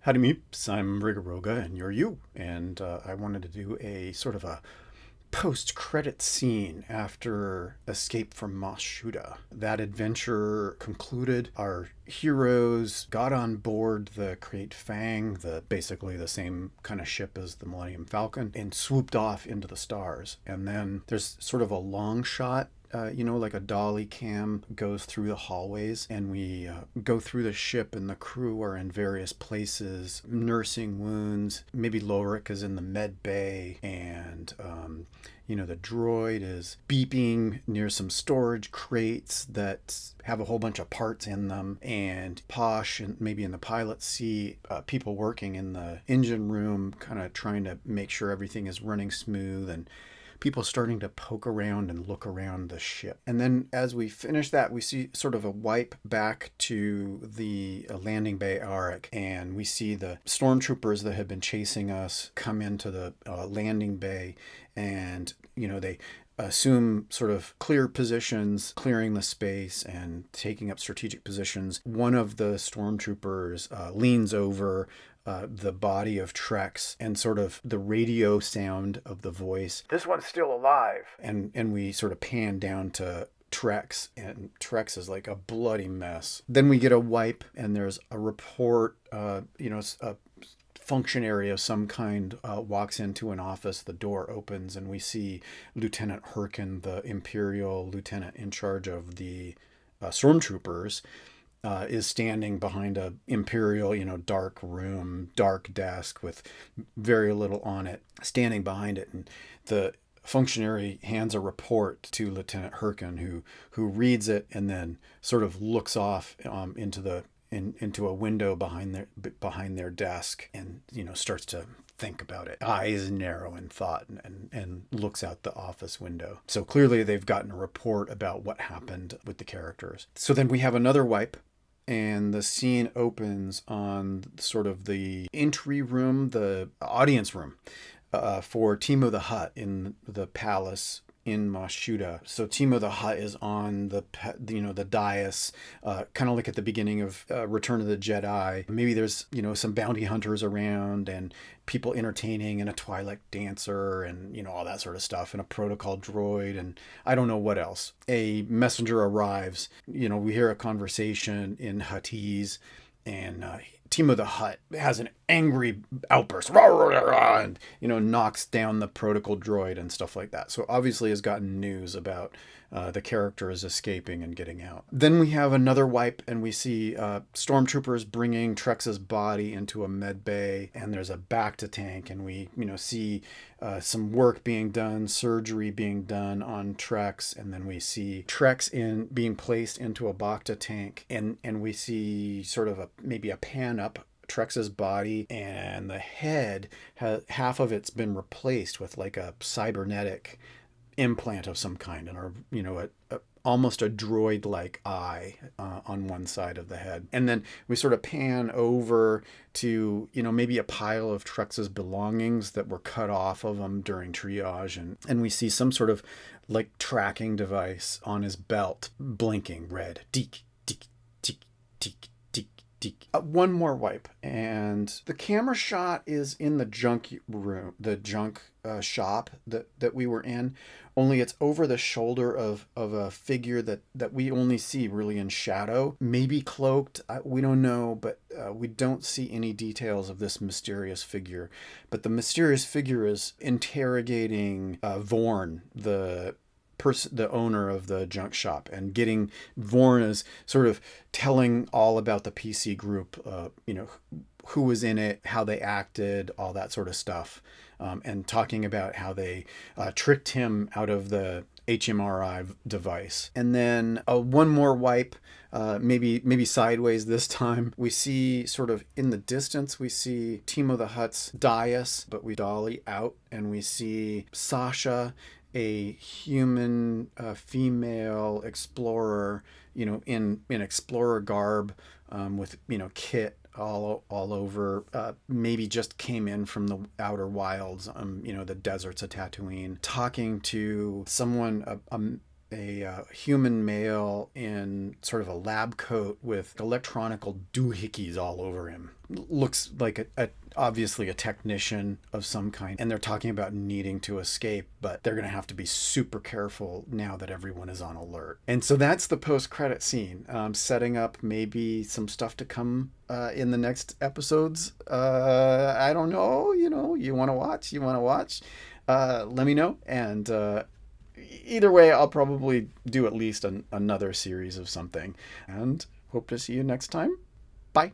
Howdy meeps, I'm Rigoroga and you're you. And I wanted to do a sort of a post-credit scene after Escape from Mos Shuuta. That adventure concluded. Our heroes got on board the KRAYT FANG, basically the same kind of ship as the Millennium Falcon, and swooped off into the stars. And then there's sort of a long shot, like a dolly cam goes through the hallways, and we go through the ship, and the crew are in various places, nursing wounds. Maybe Lorik is in the med bay, and the droid is beeping near some storage crates that have a whole bunch of parts in them. And Posh, and maybe in the pilot seat, people working in the engine room, kind of trying to make sure everything is running smooth, and people starting to poke around and look around the ship. And then as we finish that, we see sort of a wipe back to the landing bay Arik, and we see the stormtroopers that had been chasing us come into the landing bay, and they assume sort of clear positions, clearing the space and taking up strategic positions. One of the stormtroopers leans over the body of Trex, and sort of the radio sound of the voice, "This one's still alive." And we sort of pan down to Trex, and Trex is like a bloody mess. Then we get a wipe, and there's a report, a functionary of some kind walks into an office, the door opens, and we see Lieutenant Herkin, the Imperial lieutenant in charge of the stormtroopers, is standing behind a Imperial, dark room, dark desk with very little on it, standing behind it. And the functionary hands a report to Lieutenant Herkin, who reads it and then sort of looks off into a window behind their desk, and starts to think about it. Eyes narrow in thought, and looks out the office window. So clearly they've gotten a report about what happened with the characters. So then we have another wipe, and the scene opens on sort of the entry room, the audience room, for TEEMO the Hutt in the palace in Mos Shuuta. So TEEMO the Hutt is on the dais, kind of like at the beginning of Return of the Jedi. Maybe there's some bounty hunters around, and people entertaining, and a Twilight dancer, and all that sort of stuff, and a protocol droid, and I don't know what else. A messenger arrives. We hear a conversation in Huttese, and TEEMO the Hutt has an angry outburst, rah, rah, rah, and knocks down the protocol droid and stuff like that. So obviously has gotten news about the characters escaping and getting out. Then we have another wipe, and we see stormtroopers bringing Trex's body into a med bay, and there's a Bacta tank, and we see some work being done, surgery being done on Trex, and then we see Trex being placed into a Bacta tank, and we see sort of maybe a pan up Trex's body, and the head, half of it's been replaced with like a cybernetic implant of some kind, and almost a droid-like eye on one side of the head. And then we sort of pan over to maybe a pile of Trex's belongings that were cut off of him during triage, and we see some sort of like tracking device on his belt blinking red. Deek, deek, deek, deek. One more wipe, and the camera shot is in the junk room, the junk shop that we were in, only it's over the shoulder of a figure that we only see really in shadow, maybe cloaked, we don't know, but we don't see any details of this mysterious figure. But the mysterious figure is interrogating Vorn, the owner of the junk shop, and getting Vorn is sort of telling all about the PC group, who was in it, how they acted, all that sort of stuff, and talking about how they tricked him out of the HMRI device. And then one more wipe, maybe sideways this time. We see sort of in the distance, we see TEEMO the Hutt's dais, but we dolly out, and we see Sasha, a human female explorer, in explorer garb, with kit all over, maybe just came in from the outer wilds, the deserts of Tatooine, talking to someone, a human male in sort of a lab coat with electronical doohickeys all over him. Looks like obviously a technician of some kind, and they're talking about needing to escape, but they're going to have to be super careful now that everyone is on alert. And so that's the post-credit scene, setting up maybe some stuff to come in the next episodes. I don't know, you want to watch, let me know. And either way, I'll probably do at least another series of something, and hope to see you next time. Bye.